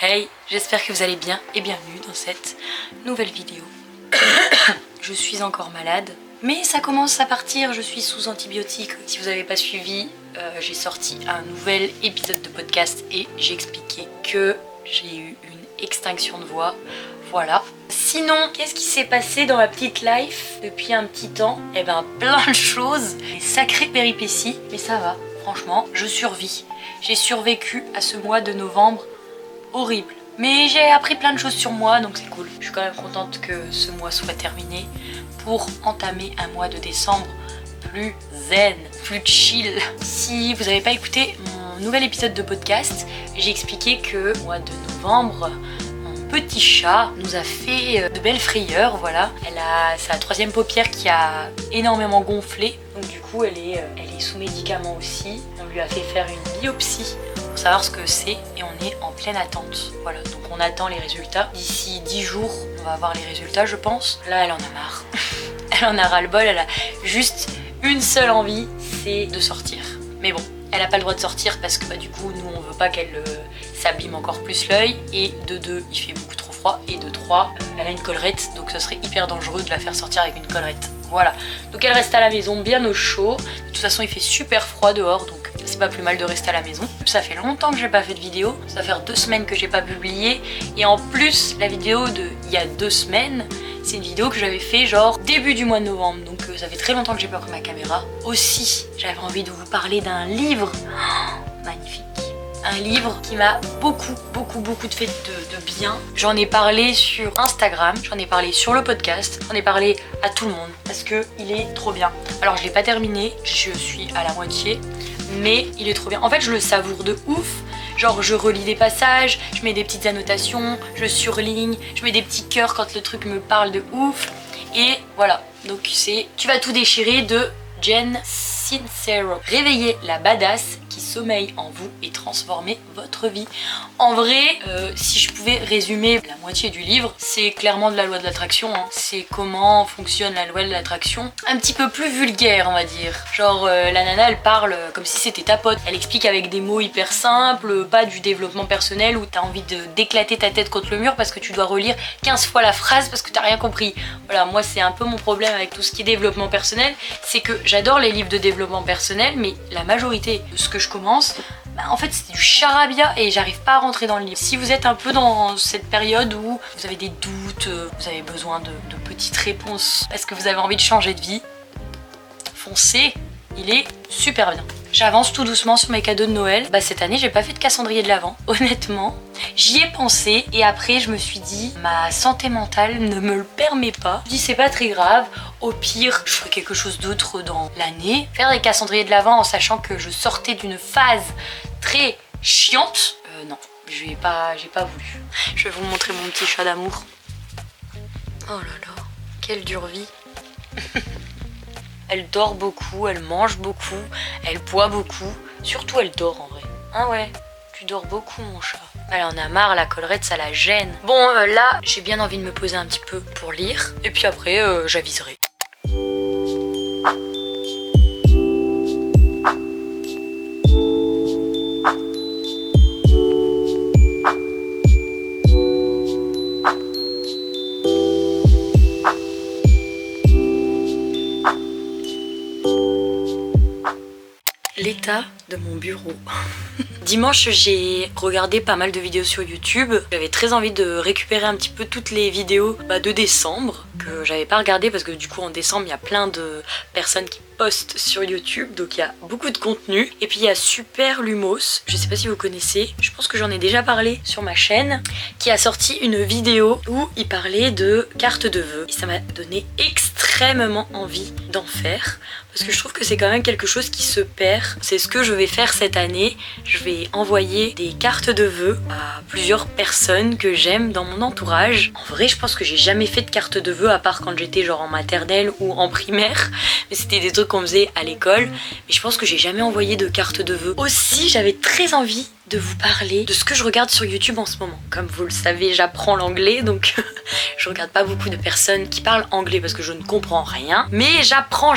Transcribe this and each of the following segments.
Hey, j'espère que vous allez bien et bienvenue dans cette nouvelle vidéo. Je suis encore malade, mais ça commence à partir, je suis sous antibiotiques. Si vous n'avez pas suivi, j'ai sorti un nouvel épisode de podcast et j'ai expliqué que j'ai eu une extinction de voix. Voilà. Sinon, qu'est-ce qui s'est passé dans ma petite life depuis un petit temps? Eh ben, plein de choses, des sacrées péripéties, mais ça va, franchement, je survis. J'ai survécu à ce mois de novembre horrible. Mais j'ai appris plein de choses sur moi, donc c'est cool. Je suis quand même contente que ce mois soit terminé pour entamer un mois de décembre plus zen, plus chill. Si vous n'avez pas écouté mon nouvel épisode de podcast, j'ai expliqué que le mois de novembre, petit chat nous a fait de belles frayeurs, voilà. C'est la troisième paupière qui a énormément gonflé, donc du coup elle est sous médicaments aussi. On lui a fait faire une biopsie pour savoir ce que c'est et on est en pleine attente. Voilà, donc on attend les résultats. D'ici 10 jours, on va avoir les résultats, je pense. Là, elle en a marre. Elle en a ras-le-bol, elle a juste une seule envie, c'est de sortir. Mais bon, elle n'a pas le droit de sortir parce que du coup, nous, on veut pas qu'elle s'abîme encore plus l'œil. Et de 2, il fait beaucoup trop froid. Et de 3, elle a une collerette, donc ce serait hyper dangereux de la faire sortir avec une collerette. Voilà, donc elle reste à la maison bien au chaud. De toute façon, il fait super froid dehors, donc c'est pas plus mal de rester à la maison. Ça fait longtemps que j'ai pas fait de vidéo, ça va faire 2 semaines que j'ai pas publié. Et en plus, la vidéo il y a 2 semaines, c'est une vidéo que j'avais fait genre début du mois de novembre. Donc ça fait très longtemps que j'ai pas pris ma caméra. Aussi, j'avais envie de vous parler d'un livre magnifique. Un livre qui m'a beaucoup fait de bien. J'en ai parlé sur Instagram, j'en ai parlé sur le podcast, j'en ai parlé à tout le monde parce que il est trop bien. Alors je l'ai pas terminé, je suis à la moitié, mais il est trop bien. En fait, je le savoure de ouf. Genre je relis des passages, je mets des petites annotations, je surligne, je mets des petits cœurs quand le truc me parle de ouf. Et voilà, donc c'est Tu vas tout déchirer de Jen Sincero. Réveillez la badass qui sommeille en vous et transformez votre vie. En vrai, si je pouvais résumer la moitié du livre, c'est clairement de la loi de l'attraction. C'est comment fonctionne la loi de l'attraction. Un petit peu plus vulgaire, on va dire. Genre, la nana, elle parle comme si c'était ta pote. Elle explique avec des mots hyper simples, pas du développement personnel où t'as envie d'éclater ta tête contre le mur parce que tu dois relire 15 fois la phrase parce que t'as rien compris. Voilà, moi c'est un peu mon problème avec tout ce qui est développement personnel, c'est que j'adore les livres de développement personnel, mais la majorité de ce que je commence, en fait c'est du charabia et j'arrive pas à rentrer dans le livre. Si vous êtes un peu dans cette période où vous avez des doutes, vous avez besoin de petites réponses parce que vous avez envie de changer de vie, foncez, il est super bien. J'avance tout doucement sur mes cadeaux de Noël. Cette année, j'ai pas fait de calendrier de l'Avent, honnêtement. J'y ai pensé et après, je me suis dit, ma santé mentale ne me le permet pas. Je dis, c'est pas très grave. Au pire, je ferai quelque chose d'autre dans l'année. Faire des calendriers de l'Avent en sachant que je sortais d'une phase très chiante. Non, j'ai pas voulu. Je vais vous montrer mon petit chat d'amour. Oh là là, quelle dure vie. Elle dort beaucoup, elle mange beaucoup, elle boit beaucoup. Surtout, elle dort en vrai. Ah ouais, tu dors beaucoup, mon chat. Elle en a marre, la collerette, ça la gêne. Bon, là, j'ai bien envie de me poser un petit peu pour lire. Et puis après, j'aviserai. L'état de mon bureau. Dimanche, j'ai regardé pas mal de vidéos sur YouTube. J'avais très envie de récupérer un petit peu toutes les vidéos de décembre que j'avais pas regardé parce que du coup en décembre il y a plein de personnes qui postent sur YouTube, donc il y a beaucoup de contenu. Et puis il y a Super Lumos, je sais pas si vous connaissez, je pense que j'en ai déjà parlé sur ma chaîne, qui a sorti une vidéo où il parlait de cartes de vœux et ça m'a donné extrêmement envie d'en faire parce que je trouve que c'est quand même quelque chose qui se perd. C'est ce que je vais faire cette année. Je vais envoyer des cartes de vœux à plusieurs personnes que j'aime dans mon entourage. En vrai, je pense que j'ai jamais fait de carte de vœux à part quand j'étais genre en maternelle ou en primaire, mais c'était des trucs qu'on faisait à l'école. Mais je pense que j'ai jamais envoyé de carte de vœux. Aussi, j'avais très envie de vous parler de ce que je regarde sur YouTube en ce moment. Comme vous le savez, j'apprends l'anglais, donc je regarde pas beaucoup de personnes qui parlent anglais parce que je ne comprends rien. Mais j'apprends.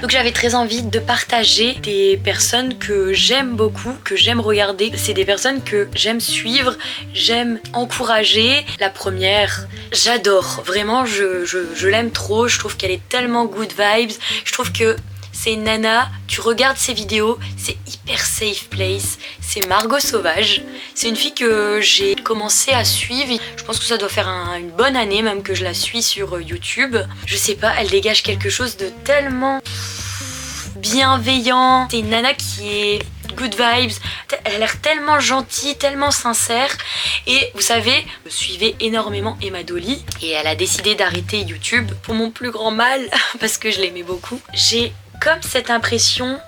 Donc j'avais très envie de partager des personnes que j'aime beaucoup, que j'aime regarder. C'est des personnes que j'aime suivre, j'aime encourager. La première, j'adore. Vraiment, je l'aime trop. Je trouve qu'elle est tellement good vibes. Je trouve que c'est une nana, tu regardes ses vidéos, c'est hyper safe place. C'est Margot Sauvage. C'est une fille que j'ai commencé à suivre. Je pense que ça doit faire une bonne année même que je la suis sur YouTube. Je sais pas, elle dégage quelque chose de tellement bienveillant. C'est une nana qui est good vibes. Elle a l'air tellement gentille, tellement sincère. Et vous savez, je suivais énormément Emma Dolly et elle a décidé d'arrêter YouTube pour mon plus grand mal parce que je l'aimais beaucoup. J'ai comme cette impression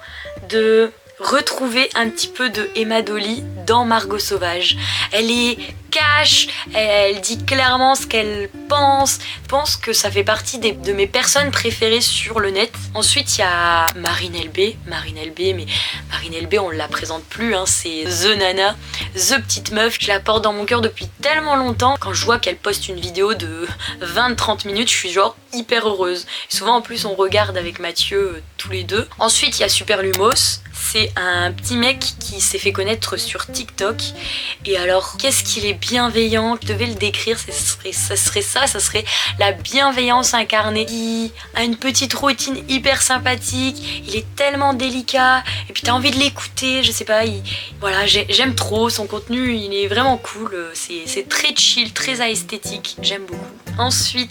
de retrouver un petit peu de Emma Dolly dans Margot Sauvage. Elle est cash, elle dit clairement ce qu'elle pense. Je pense que ça fait partie de mes personnes préférées sur le net. Ensuite il y a Marine LB, mais Marine LB on la présente plus, hein, c'est The Nana, The petite meuf. Je la porte dans mon cœur depuis tellement longtemps. Quand je vois qu'elle poste une vidéo de 20-30 minutes, je suis genre hyper heureuse. Et souvent en plus on regarde avec Mathieu tous les deux. Ensuite il y a Super Lumos. C'est un petit mec qui s'est fait connaître sur TikTok. Et alors, qu'est-ce qu'il est bienveillant. Je devais le décrire, ça serait la bienveillance incarnée. Il a une petite routine hyper sympathique. Il est tellement délicat. Et puis t'as envie de l'écouter, je sais pas. Voilà, j'aime trop son contenu. Il est vraiment cool. C'est très chill, très esthétique. J'aime beaucoup. Ensuite,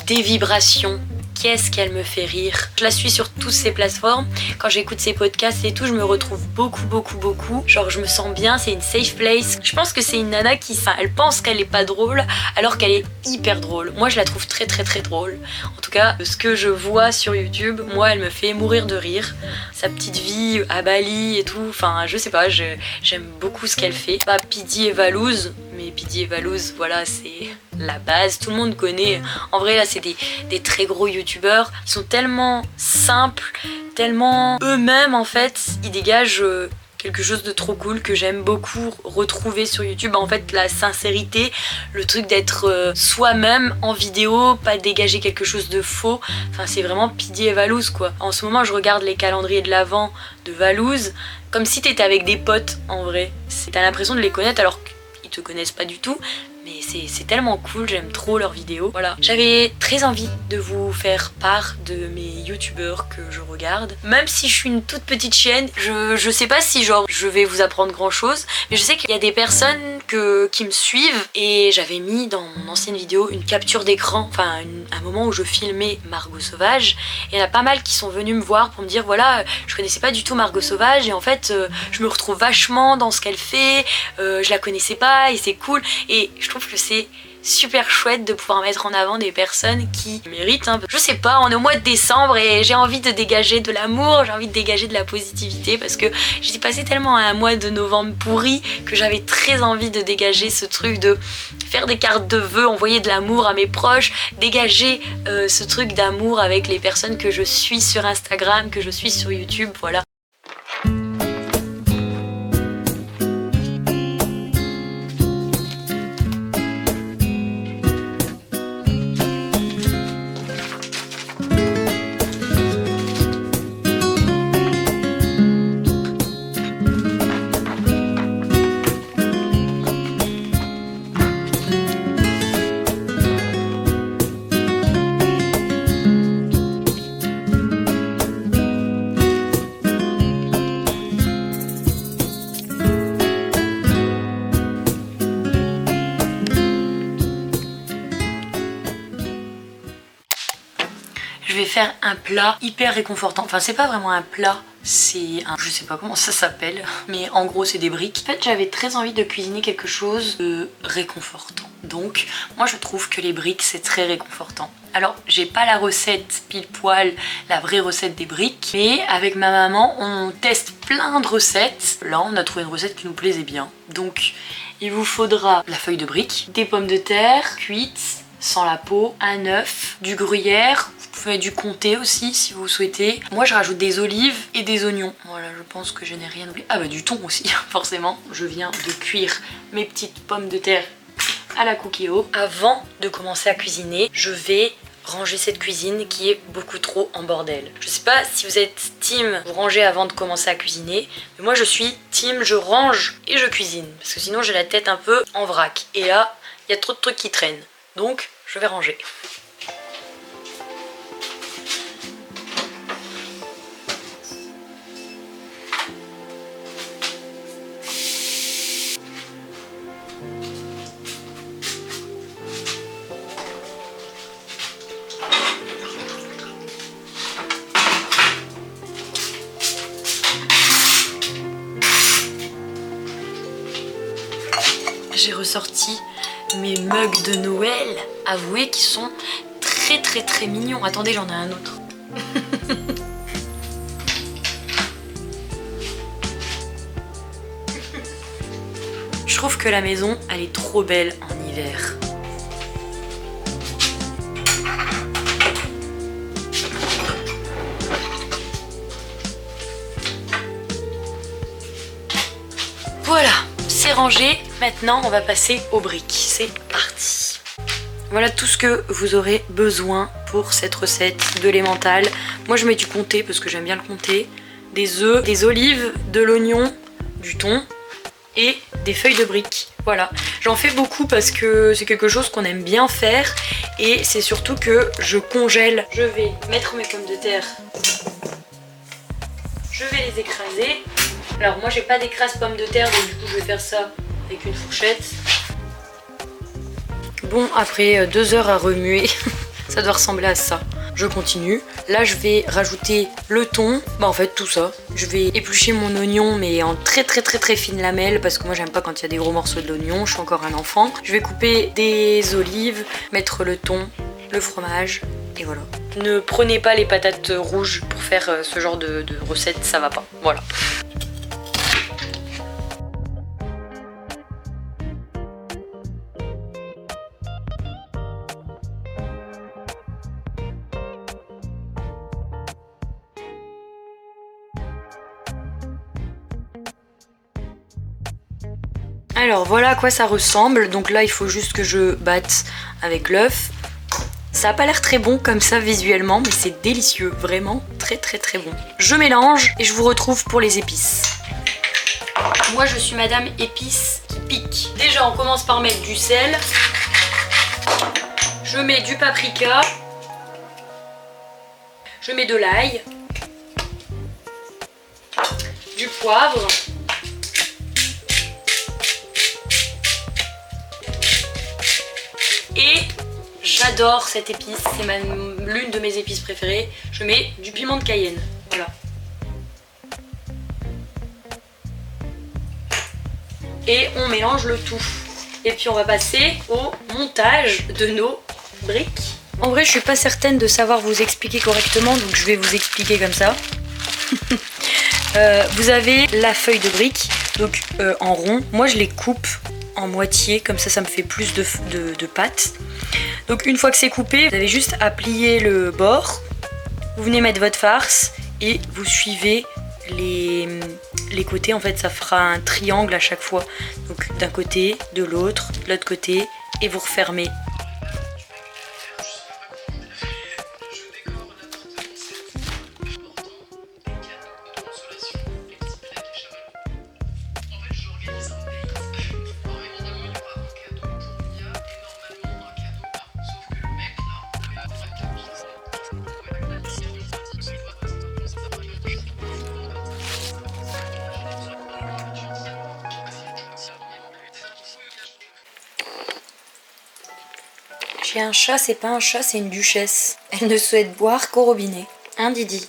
des vibrations. Qu'est-ce qu'elle me fait rire. Je la suis sur toutes ces plateformes. Quand j'écoute ses podcasts et tout, je me retrouve beaucoup. Genre je me sens bien, c'est une safe place. Je pense que c'est une nana elle pense qu'elle est pas drôle alors qu'elle est hyper drôle. Moi je la trouve très drôle. En tout cas, ce que je vois sur YouTube, moi elle me fait mourir de rire. Sa petite vie à Bali et tout, enfin je sais pas, j'aime beaucoup ce qu'elle fait. Pas Pidi et Valouz, mais Pidi et Valouz, voilà, c'est la base, tout le monde connaît. En vrai là c'est des très gros youtubeurs, ils sont tellement simples, tellement eux-mêmes en fait, ils dégagent quelque chose de trop cool que j'aime beaucoup retrouver sur YouTube. En fait la sincérité, le truc d'être soi-même en vidéo, pas dégager quelque chose de faux. Enfin c'est vraiment Pidi et Valouz quoi. En ce moment je regarde les calendriers de l'Avent de Valouz comme si t'étais avec des potes en vrai. T'as l'impression de les connaître alors qu'ils te connaissent pas du tout. Mais c'est tellement cool, j'aime trop leurs vidéos. Voilà, j'avais très envie de vous faire part de mes youtubeurs que je regarde. Même si je suis une toute petite chaîne, je sais pas si genre je vais vous apprendre grand chose, mais je sais qu'il y a des personnes qui me suivent et j'avais mis dans mon ancienne vidéo une capture d'écran, enfin un moment où je filmais Margot Sauvage et il y en a pas mal qui sont venus me voir pour me dire voilà, je connaissais pas du tout Margot Sauvage et en fait je me retrouve vachement dans ce qu'elle fait, je la connaissais pas et c'est cool et je trouve que c'est super chouette de pouvoir mettre en avant des personnes qui méritent un peu. Je sais pas, on est au mois de décembre et j'ai envie de dégager de l'amour, j'ai envie de dégager de la positivité parce que j'ai passé tellement un mois de novembre pourri que j'avais très envie de dégager ce truc de faire des cartes de vœux, envoyer de l'amour à mes proches, dégager ce truc d'amour avec les personnes que je suis sur Instagram, que je suis sur YouTube, voilà. Je vais faire un plat hyper réconfortant. Enfin, c'est pas vraiment un plat, c'est un... je sais pas comment ça s'appelle, mais en gros, c'est des briques. En fait, j'avais très envie de cuisiner quelque chose de réconfortant. Donc, moi, je trouve que les briques, c'est très réconfortant. Alors, j'ai pas la recette pile poil, la vraie recette des briques, mais avec ma maman, on teste plein de recettes. Là, on a trouvé une recette qui nous plaisait bien. Donc, il vous faudra la feuille de brique, des pommes de terre cuites, sans la peau, un œuf, du gruyère. Vous pouvez mettre du comté aussi si vous souhaitez. Moi je rajoute des olives et des oignons. Voilà, je pense que je n'ai rien oublié. Ah bah du thon aussi, forcément. Je viens de cuire mes petites pommes de terre à la cookéo. Avant de commencer à cuisiner, je vais ranger cette cuisine qui est beaucoup trop en bordel. Je sais pas si vous êtes team vous ranger avant de commencer à cuisiner, mais moi je suis team je range et je cuisine. Parce que sinon j'ai la tête un peu en vrac. Et là, il y a trop de trucs qui traînent. Donc je vais ranger. J'ai ressorti mes mugs de Noël, avouez qu'ils sont très mignons. Attendez, j'en ai un autre. Je trouve que la maison, elle est trop belle en hiver. Voilà, c'est rangé. Maintenant, on va passer aux briques. C'est parti. Voilà tout ce que vous aurez besoin pour cette recette de l'emmental. Moi, je mets du comté parce que j'aime bien le comté, des œufs, des olives, de l'oignon, du thon et des feuilles de briques. Voilà, j'en fais beaucoup parce que c'est quelque chose qu'on aime bien faire et c'est surtout que je congèle. Je vais mettre mes pommes de terre. Je vais les écraser. Alors moi j'ai pas d'écrase pommes de terre donc du coup je vais faire ça avec une fourchette. Bon, après 2 heures à remuer, ça doit ressembler à ça. Je continue. Là je vais rajouter le thon, bah en fait tout ça. Je vais éplucher mon oignon mais en très fines lamelles parce que moi j'aime pas quand il y a des gros morceaux d'oignon, je suis encore un enfant. Je vais couper des olives, mettre le thon, le fromage et voilà. Ne prenez pas les patates rouges pour faire ce genre de recette, ça va pas. Voilà. Alors voilà à quoi ça ressemble, donc là il faut juste que je batte avec l'œuf. Ça a pas l'air très bon comme ça visuellement, mais c'est délicieux, vraiment très bon. Je mélange et je vous retrouve pour les épices. Moi je suis madame épice qui pique. Déjà on commence par mettre du sel. Je mets du paprika. Je mets de l'ail. Du poivre. Et j'adore cette épice, c'est l'une de mes épices préférées. Je mets du piment de Cayenne, voilà. Et on mélange le tout. Et puis on va passer au montage de nos briques. En vrai je suis pas certaine de savoir vous expliquer correctement, donc je vais vous expliquer comme ça. Vous avez la feuille de briques, donc en rond. Moi je les coupe en moitié, comme ça me fait plus de pâte. Donc une fois que c'est coupé, vous avez juste à plier le bord, vous venez mettre votre farce et vous suivez les côtés. En fait ça fera un triangle à chaque fois, donc d'un côté, de l'autre côté, et vous refermez. J'ai un chat, c'est pas un chat, c'est une duchesse. Elle ne souhaite boire qu'au robinet. Hein, Didi?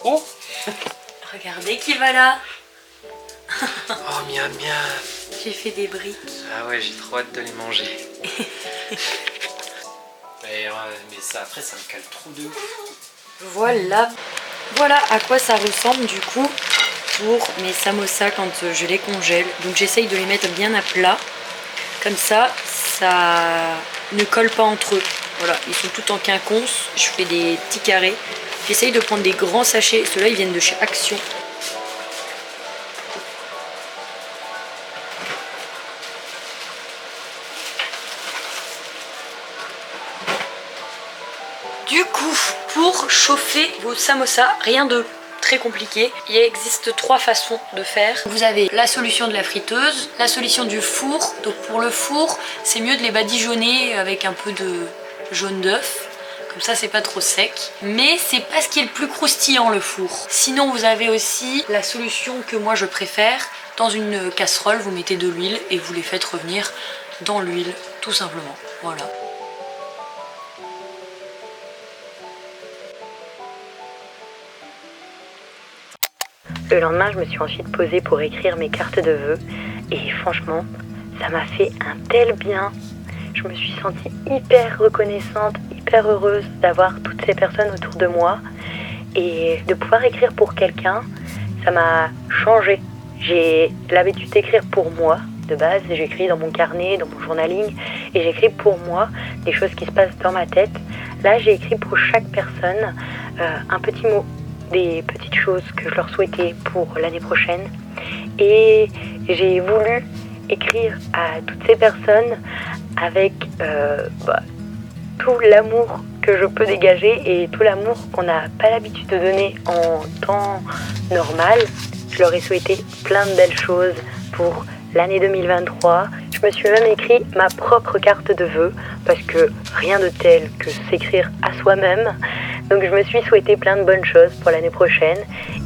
Oh! Regardez qui va là! Oh, miam miam! J'ai fait des briques. Ah ouais, j'ai trop hâte de les manger. Mais ça, après, ça me cale trop de ouf. Voilà à quoi ça ressemble du coup pour mes samosas quand je les congèle. Donc j'essaye de les mettre bien à plat. Comme ça, ça ne colle pas entre eux. Voilà, ils sont tout en quinconce. Je fais des petits carrés. J'essaye de prendre des grands sachets. Ceux-là, ils viennent de chez Action. Du coup, pour chauffer vos samosas, rien de très compliqué. Il existe 3 façons de faire. Vous avez la solution de la friteuse, la solution du four. Donc pour le four, c'est mieux de les badigeonner avec un peu de jaune d'œuf. Comme ça, c'est pas trop sec. Mais c'est pas ce qui est le plus croustillant, le four. Sinon, vous avez aussi la solution que moi je préfère. Dans une casserole, vous mettez de l'huile et vous les faites revenir dans l'huile, tout simplement. Voilà. Le lendemain, je me suis ensuite posée pour écrire mes cartes de vœux et franchement, ça m'a fait un tel bien. Je me suis sentie hyper reconnaissante, hyper heureuse d'avoir toutes ces personnes autour de moi et de pouvoir écrire pour quelqu'un, ça m'a changé. J'ai l'habitude d'écrire pour moi. De base, j'écris dans mon carnet, dans mon journaling et j'écris pour moi des choses qui se passent dans ma tête. Là, j'ai écrit pour chaque personne un petit mot, des petites choses que je leur souhaitais pour l'année prochaine. Et j'ai voulu écrire à toutes ces personnes avec tout l'amour que je peux dégager et tout l'amour qu'on n'a pas l'habitude de donner en temps normal. Je leur ai souhaité plein de belles choses pour l'année 2023. Je me suis même écrit ma propre carte de vœux parce que rien de tel que s'écrire à soi-même. Donc je me suis souhaité plein de bonnes choses pour l'année prochaine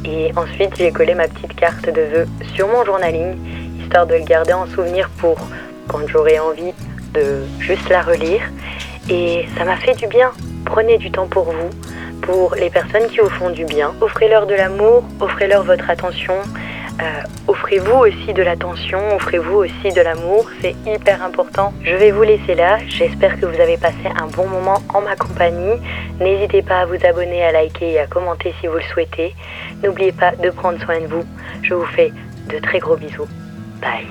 et ensuite j'ai collé ma petite carte de vœux sur mon journaling histoire de le garder en souvenir pour quand j'aurai envie de juste la relire. Et ça m'a fait du bien. Prenez du temps pour vous, pour les personnes qui vous font du bien. Offrez-leur de l'amour, offrez-leur votre attention. Offrez-vous aussi de l'attention, offrez-vous aussi de l'amour, c'est hyper important. Je vais vous laisser là, j'espère que vous avez passé un bon moment en ma compagnie. N'hésitez pas à vous abonner, à liker et à commenter si vous le souhaitez. N'oubliez pas de prendre soin de vous. Je vous fais de très gros bisous. Bye.